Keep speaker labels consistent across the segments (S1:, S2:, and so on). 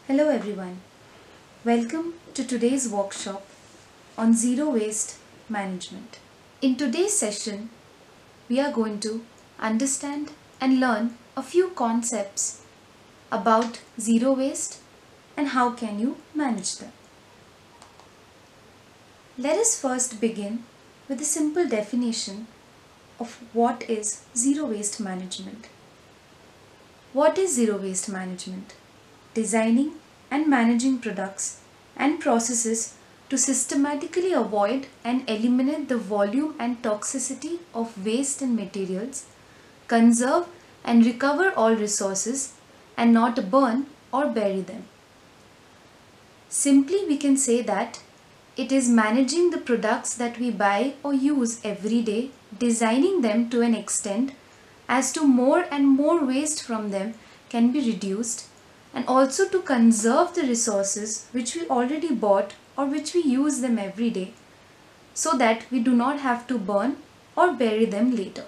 S1: Hello everyone. Welcome to today's workshop on zero waste management. In today's session, we are going to understand and learn a few concepts about zero waste and how can you manage them. Let us first begin with a simple definition of what is zero waste management. What is zero waste management? Designing and managing products and processes to systematically avoid and eliminate the volume and toxicity of waste and materials, conserve and recover all resources, and not burn or bury them. Simply, we can say that it is managing the products that we buy or use every day, designing them to an extent as to more and more waste from them can be reduced, and also to conserve the resources which we already bought or which we use them every day, so that we do not have to burn or bury them later.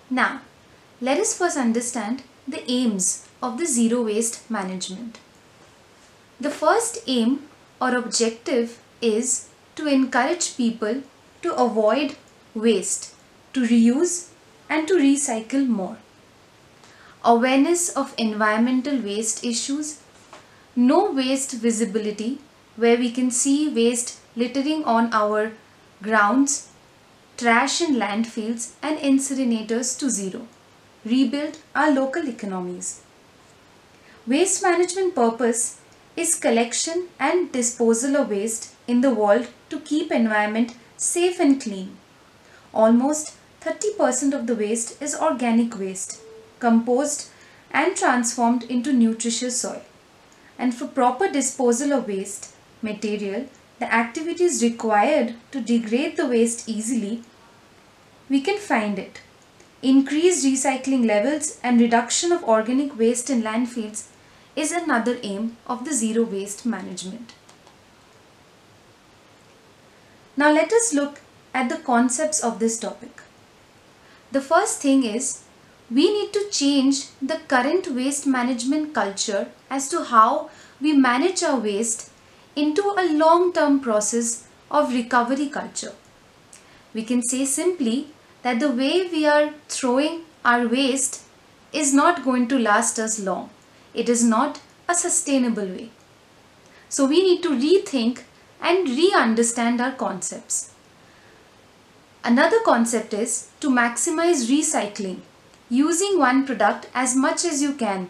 S1: Now, let us first understand the aims of the zero waste management. The first aim or objective is to encourage people to avoid waste, to reuse and to recycle more. Awareness of environmental waste issues, no waste visibility where we can see waste littering on our grounds, trash in landfills and incinerators to zero. Rebuild our local economies. Waste management purpose is collection and disposal of waste in the world to keep environment safe and clean. Almost 30% of the waste is organic waste, composed and transformed into nutritious soil. And for proper disposal of waste material, the activities required to degrade the waste easily, we can find it. Increased recycling levels and reduction of organic waste in landfills is another aim of the zero waste management. Now let us look at the concepts of this topic. The first thing is, we need to change the current waste management culture as to how we manage our waste into a long-term process of recovery culture. We can say simply that the way we are throwing our waste is not going to last us long. It is not a sustainable way. So we need to rethink and re-understand our concepts. Another concept is to maximize recycling, using one product as much as you can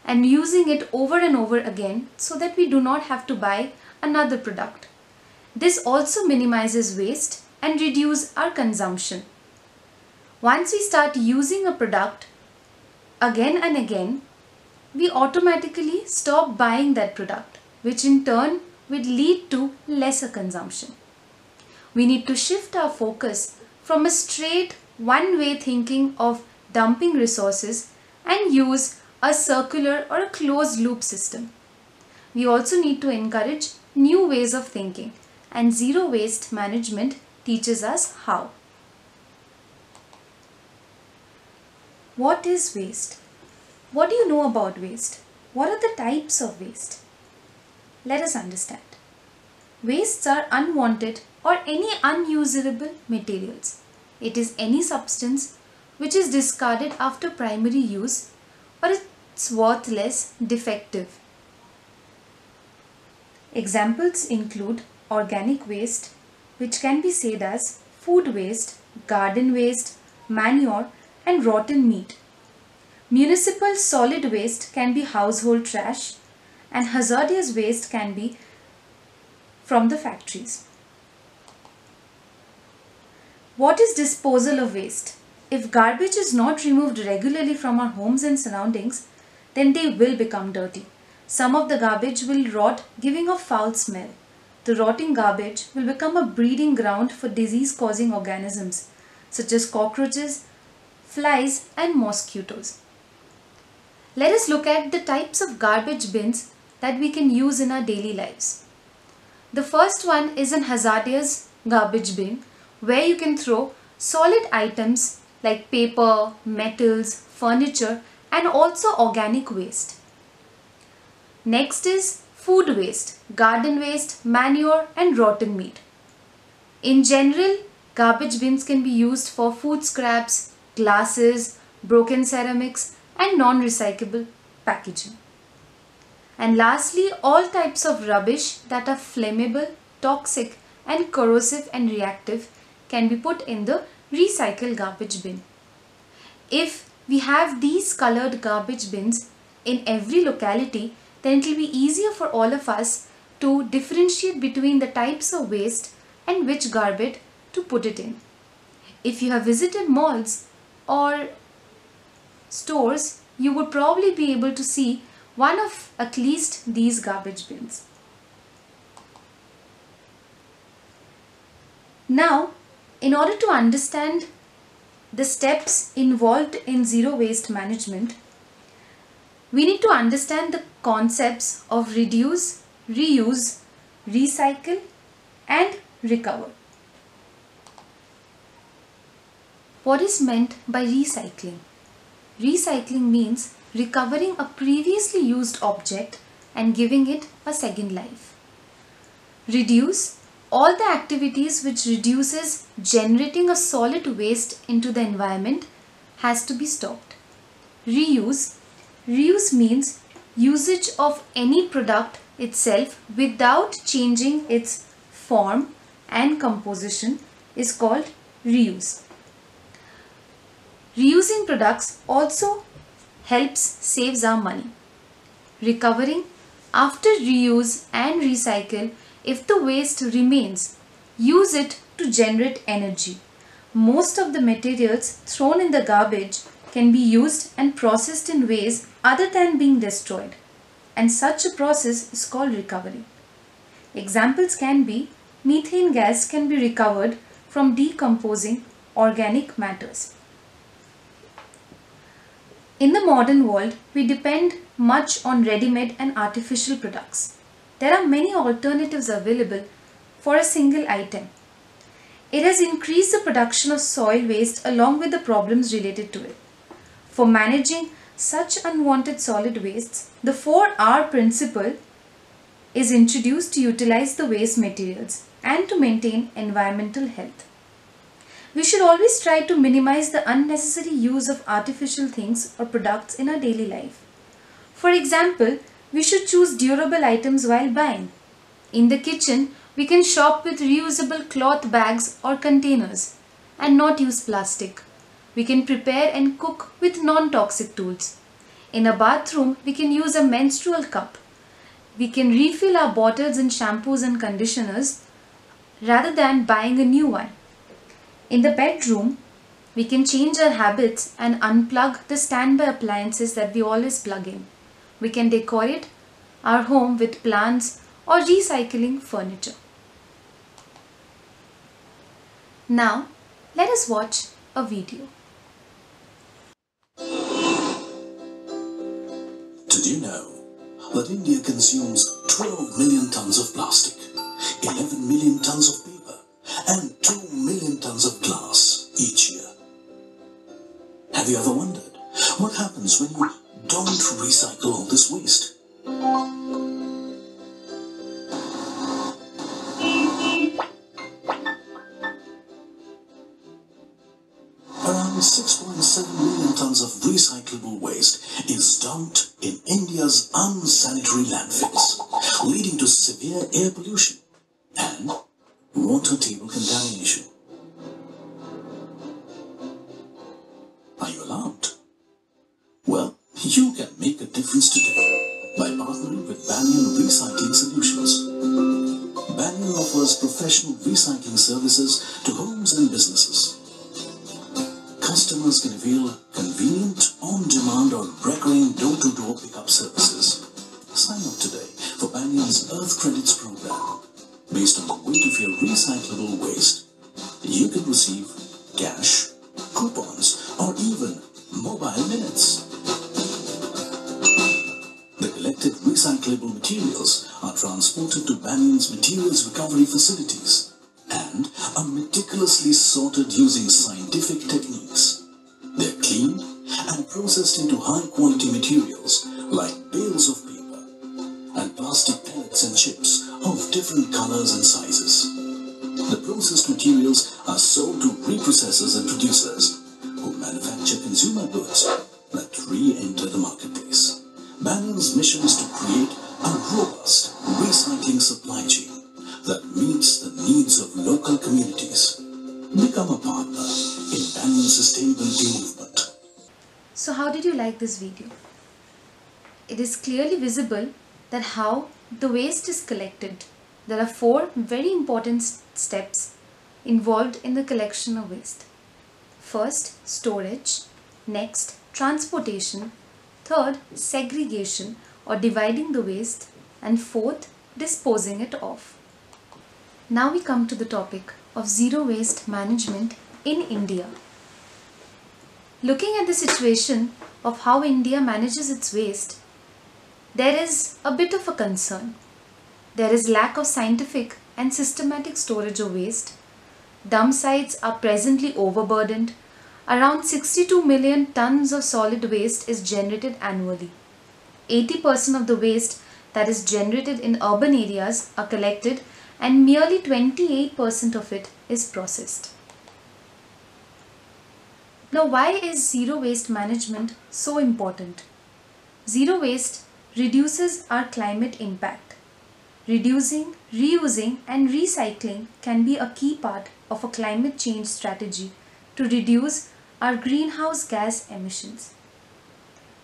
S1: and using it over and over again so that we do not have to buy another product. This also minimizes waste and reduces our consumption. Once we start using a product again and again, we automatically stop buying that product, which in turn will lead to lesser consumption. We need to shift our focus from a straight one-way thinking of dumping resources and use a circular or a closed loop system. We also need to encourage new ways of thinking, and zero waste management teaches us how. What is waste? What do you know about waste? What are the types of waste? Let us understand. Wastes are unwanted or any unusable materials. It is any substance which is discarded after primary use or it's worthless, defective. Examples include organic waste, which can be said as food waste, garden waste, manure and rotten meat. Municipal solid waste can be household trash, and hazardous waste can be from the factories. What is disposal of waste? If garbage is not removed regularly from our homes and surroundings, then they will become dirty. Some of the garbage will rot, giving a foul smell. The rotting garbage will become a breeding ground for disease-causing organisms such as cockroaches, flies and mosquitoes. Let us look at the types of garbage bins that we can use in our daily lives. The first one is an hazardous garbage bin where you can throw solid items like paper, metals, furniture and also organic waste. Next is food waste, garden waste, manure and rotten meat. In general, garbage bins can be used for food scraps, glasses, broken ceramics and non-recyclable packaging. And lastly, all types of rubbish that are flammable, toxic and corrosive and reactive can be put in the recycle garbage bin. If we have these colored garbage bins in every locality, then it will be easier for all of us to differentiate between the types of waste and which garbage to put it in. If you have visited malls or stores, you would probably be able to see one of at least these garbage bins. Now, in order to understand the steps involved in zero waste management, we need to understand the concepts of reduce, reuse, recycle and recover. What is meant by recycling? Recycling means recovering a previously used object and giving it a second life. Reduce, all the activities which reduces generating a solid waste into the environment has to be stopped. Reuse, reuse means usage of any product itself without changing its form and composition is called reuse. Reusing products also helps saves our money. Recovering, after reuse and recycle, if the waste remains, use it to generate energy. Most of the materials thrown in the garbage can be used and processed in ways other than being destroyed, and such a process is called recovery. Examples can be methane gas can be recovered from decomposing organic matters. In the modern world, we depend much on ready-made and artificial products. There are many alternatives available for a single item. It has increased the production of soil waste along with the problems related to it. For managing such unwanted solid wastes, the 4R principle is introduced to utilize the waste materials and to maintain environmental health. We should always try to minimize the unnecessary use of artificial things or products in our daily life. For example, we should choose durable items while buying. In the kitchen, we can shop with reusable cloth bags or containers and not use plastic. We can prepare and cook with non-toxic tools. In a bathroom, we can use a menstrual cup. We can refill our bottles and shampoos and conditioners rather than buying a new one. In the bedroom, we can change our habits and unplug the standby appliances that we always plug in. We can decorate our home with plants or recycling furniture. Now, let us watch a video.
S2: Did you know that India consumes 12 million tons of plastic, 11 million tons of paper, and 2 million tons of glass each year? Have you ever wondered what happens when you don't recycle all this waste? Around 6.7 million tons of recyclable waste is dumped in India's unsanitary landfills, leading to severe air pollution and water table contamination. Are you alarmed? Well, you can make a difference today by partnering with Banyan Recycling Solutions. Banyan offers professional recycling services to homes and businesses. Customers can avail convenient, on-demand or recurring door-to-door pickup services. Sign up today for Banyan's Earth Credits program. Based on the weight of your recyclable waste, you can receive cash, coupons, or even mobile minutes. The collected recyclable materials are transported to Banyan's materials recovery facilities and are meticulously sorted using scientific techniques. They're cleaned and processed into high-quality materials like bales of paper, different colors and sizes. The processed materials are sold to reprocessors and producers who manufacture consumer goods that re-enter the marketplace. Banyan's mission is to create a robust recycling supply chain that meets the needs of local communities. Become a partner in Banyan's sustainability movement.
S1: So how did you like this video? It is clearly visible that how the waste is collected. There are 4 very important steps involved in the collection of waste. First, storage. Next, transportation. Third, segregation or dividing the waste. And fourth, disposing it off. Now we come to the topic of zero waste management in India. Looking at the situation of how India manages its waste, there is a bit of a concern. There is lack of scientific and systematic storage of waste. Dump sites are presently overburdened. Around 62 million tons of solid waste is generated annually. 80% of the waste that is generated in urban areas are collected and merely 28% of it is processed. Now, why is zero waste management so important? Zero waste reduces our climate impact. Reducing, reusing and recycling can be a key part of a climate change strategy to reduce our greenhouse gas emissions.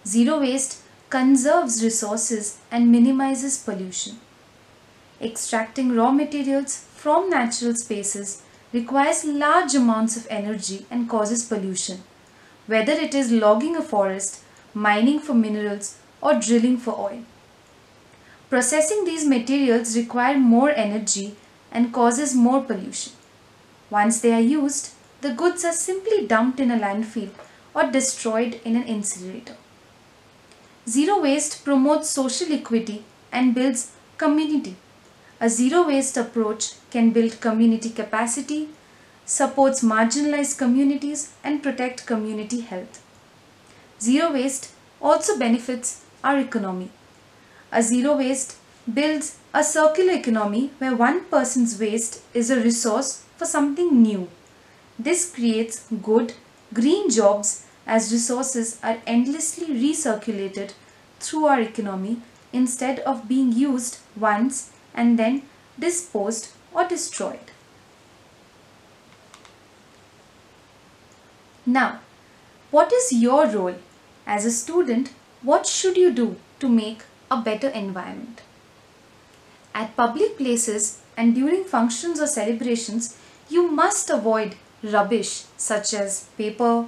S1: Zero waste conserves resources and minimizes pollution. Extracting raw materials from natural spaces requires large amounts of energy and causes pollution, whether it is logging a forest, mining for minerals, or drilling for oil. Processing these materials require more energy and causes more pollution. Once they are used, the goods are simply dumped in a landfill or destroyed in an incinerator. Zero waste promotes social equity and builds community. A zero waste approach can build community capacity, supports marginalized communities, and protect community health. Zero waste also benefits our economy. A zero waste builds a circular economy where one person's waste is a resource for something new. This creates good, green jobs as resources are endlessly recirculated through our economy instead of being used once and then disposed or destroyed. Now, what is your role? As a student, what should you do to make a better environment? At public places and during functions or celebrations, you must avoid rubbish such as paper,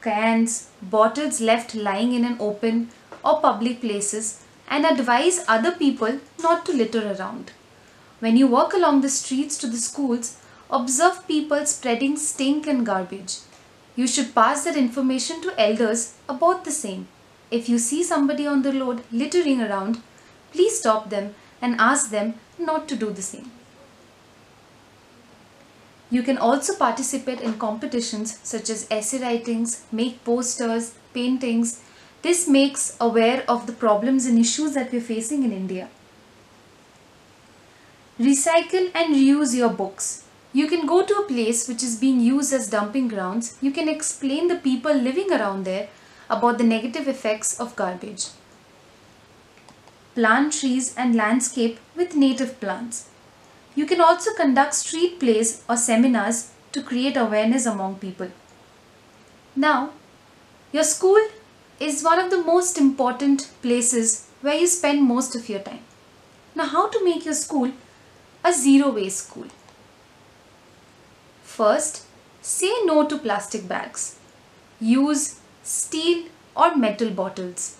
S1: cans, bottles left lying in an open or public places, and advise other people not to litter around. When you walk along the streets to the schools, observe people spreading stink and garbage. You should pass that information to elders about the same. If you see somebody on the road littering around, please stop them and ask them not to do the same. You can also participate in competitions such as essay writings, make posters, paintings. This makes aware of the problems and issues that we're facing in India. Recycle and reuse your books. You can go to a place which is being used as dumping grounds. You can explain the people living around there about the negative effects of garbage. Plant trees and landscape with native plants. You can also conduct street plays or seminars to create awareness among people. Now, your school is one of the most important places where you spend most of your time. Now, how to make your school a zero waste school? First, say no to plastic bags. Use steel or metal bottles.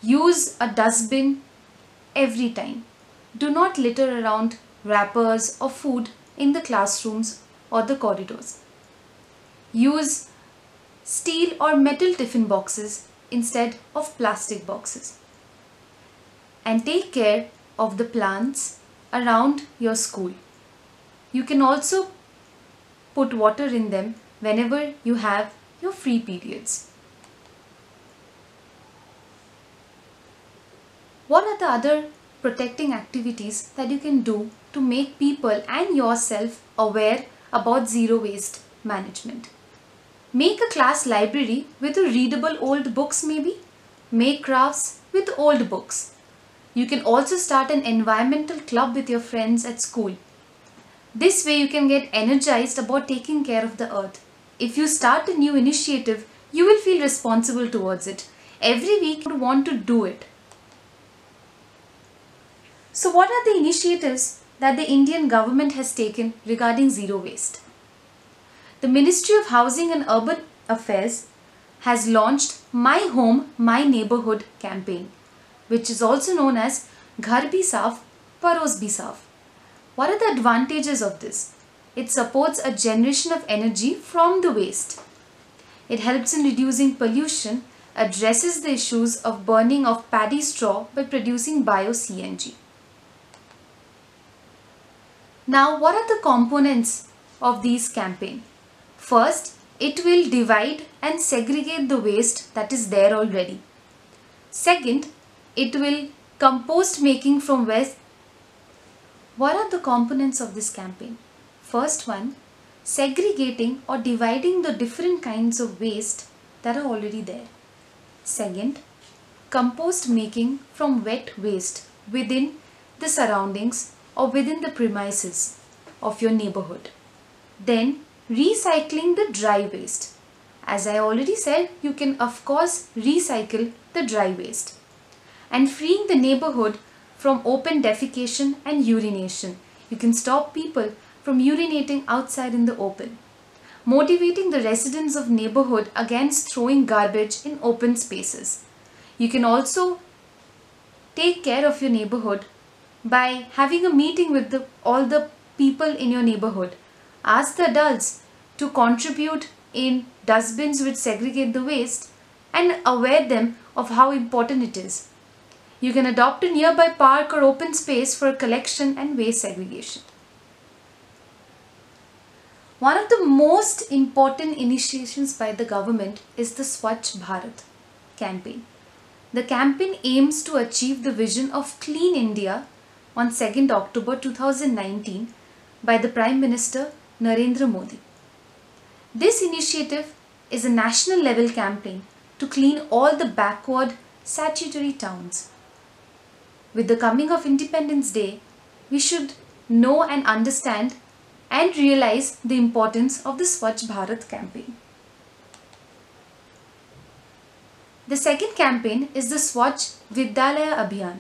S1: Use a dustbin every time. Do not litter around wrappers or food in the classrooms or the corridors. Use steel or metal tiffin boxes instead of plastic boxes. And take care of the plants around your school. You can also put water in them whenever you have your free periods. What are the other protecting activities that you can do to make people and yourself aware about zero waste management. Make a class library with readable old books maybe. Make crafts with old books. You can also start an environmental club with your friends at school. This way you can get energized about taking care of the earth. If you start a new initiative, you will feel responsible towards it. Every week you would want to do it. So what are the initiatives that the Indian government has taken regarding zero waste? The Ministry of Housing and Urban Affairs has launched My Home, My Neighborhood campaign, which is also known as Ghar Bhi Saaf, Paros Bhi Saaf. What are the advantages of this? It supports a generation of energy from the waste. It helps in reducing pollution, addresses the issues of burning of paddy straw by producing bio-CNG. Now, what are the components of these campaign? First, it will divide and segregate the waste that is there already. Second, it will compost making from waste. What are the components of this campaign? First one, segregating or dividing the different kinds of waste that are already there. Second, compost making from wet waste within the surroundings or within the premises of your neighborhood. Then, recycling the dry waste. As I already said, you can of course recycle the dry waste. And freeing the neighborhood from open defecation and urination. You can stop people from urinating outside in the open. Motivating the residents of neighborhood against throwing garbage in open spaces. You can also take care of your neighborhood by having a meeting with all the people in your neighborhood. Ask the adults to contribute in dustbins which segregate the waste and aware them of how important it is. You can adopt a nearby park or open space for collection and waste segregation. One of the most important initiations by the government is the Swachh Bharat campaign. The campaign aims to achieve the vision of Clean India on 2nd October 2019 by the Prime Minister Narendra Modi. This initiative is a national level campaign to clean all the backward statutory towns. With the coming of Independence Day, we should know and understand and realize the importance of the Swachh Bharat campaign. The second campaign is the Swachh Vidyalaya Abhiyan.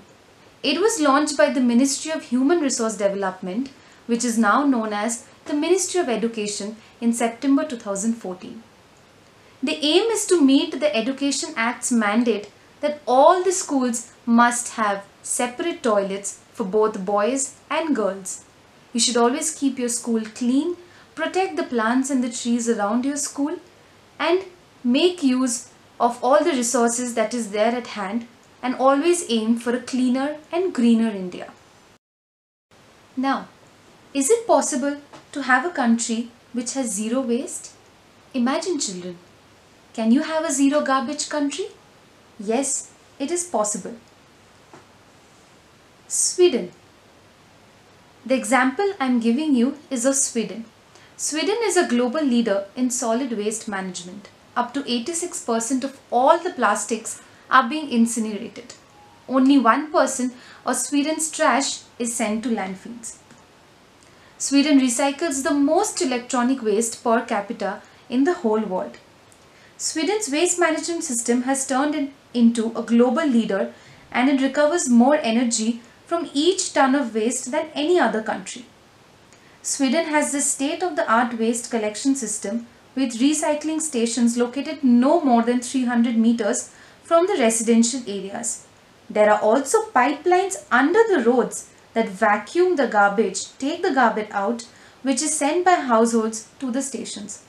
S1: It was launched by the Ministry of Human Resource Development, which is now known as the Ministry of Education, in September 2014. The aim is to meet the Education Act's mandate that all the schools must have separate toilets for both boys and girls. You should always keep your school clean, protect the plants and the trees around your school, and make use of all the resources that is there at hand, and always aim for a cleaner and greener India. Now, is it possible to have a country which has zero waste? Imagine, children. Can you have a zero garbage country? Yes, it is possible. Sweden. The example I am giving you is of Sweden. Sweden is a global leader in solid waste management. Up to 86% of all the plastics are being incinerated. Only 1% of Sweden's trash is sent to landfills. Sweden recycles the most electronic waste per capita in the whole world. Sweden's waste management system has turned it into a global leader, and it recovers more energy from each ton of waste than any other country. Sweden has the state-of-the-art waste collection system with recycling stations located no more than 300 meters from the residential areas. There are also pipelines under the roads that vacuum the garbage, take the garbage out, which is sent by households to the stations.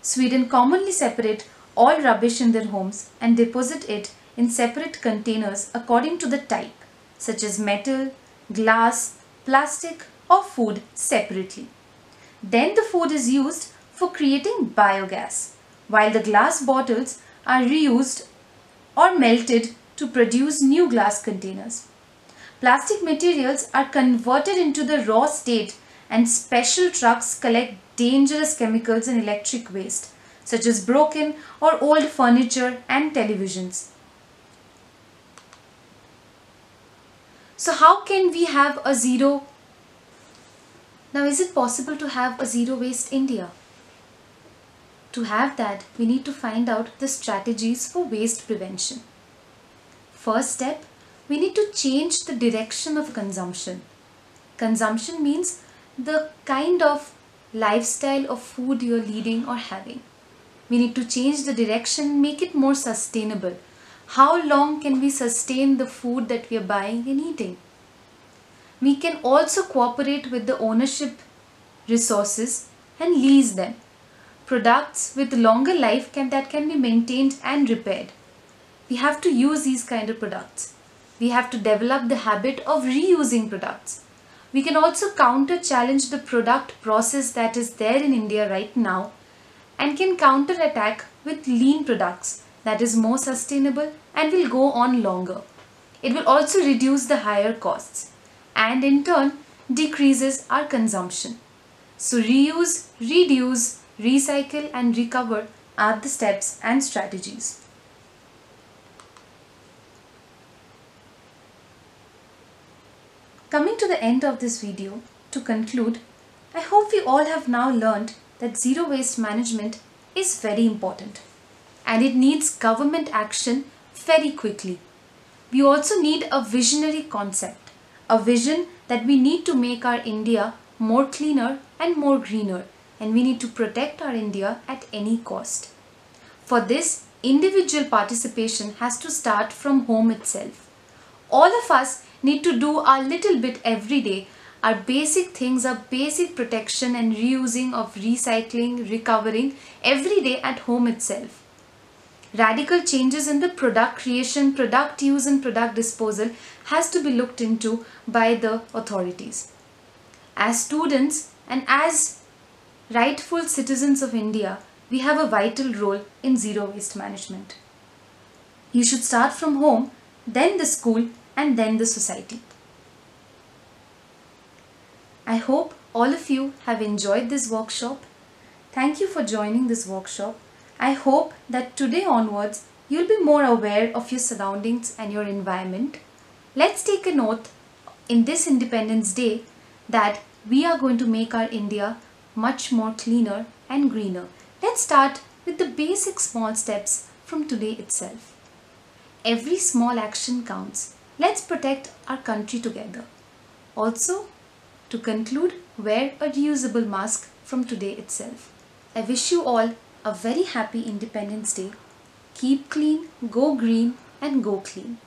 S1: Sweden commonly separate all rubbish in their homes and deposit it in separate containers according to the type, such as metal, glass, plastic or food separately. Then the food is used for creating biogas, while the glass bottles are reused or melted to produce new glass containers. Plastic materials are converted into the raw state and special trucks collect dangerous chemicals and electric waste, such as broken or old furniture and televisions. So how can we have a zero? Now, is it possible to have a zero waste India? To have that, we need to find out the strategies for waste prevention. First step, we need to change the direction of consumption. Consumption means the kind of lifestyle of food you're leading or having. We need to change the direction, make it more sustainable. How long can we sustain the food that we are buying and eating? We can also cooperate with the ownership resources and lease them. Products with longer life that can be maintained and repaired. We have to use these kind of products. We have to develop the habit of reusing products. We can also counter-challenge the product process that is there in India right now and can counter-attack with lean products that is more sustainable and will go on longer. It will also reduce the higher costs and in turn decreases our consumption. So reuse, reduce, recycle and recover are the steps and strategies. Coming to the end of this video, to conclude, I hope we all have now learned that zero waste management is very important and it needs government action very quickly. We also need a visionary concept, a vision that we need to make our India more cleaner and more greener, and we need to protect our India at any cost. For this, individual participation has to start from home itself. All of us need to do our little bit every day. Our basic things are basic protection and reusing of recycling, recovering every day at home itself. Radical changes in the product creation, product use and product disposal has to be looked into by the authorities. As students and as rightful citizens of India, we have a vital role in zero waste management. You should start from home, then the school and then the society. I hope all of you have enjoyed this workshop. Thank you for joining this workshop. I hope that today onwards you'll be more aware of your surroundings and your environment. Let's take a note in this Independence Day that we are going to make our India much more cleaner and greener. Let's start with the basic small steps from today itself. Every small action counts. Let's protect our country together. Also, to conclude, wear a reusable mask from today itself. I wish you all a very happy Independence Day. Keep clean, go green and go clean.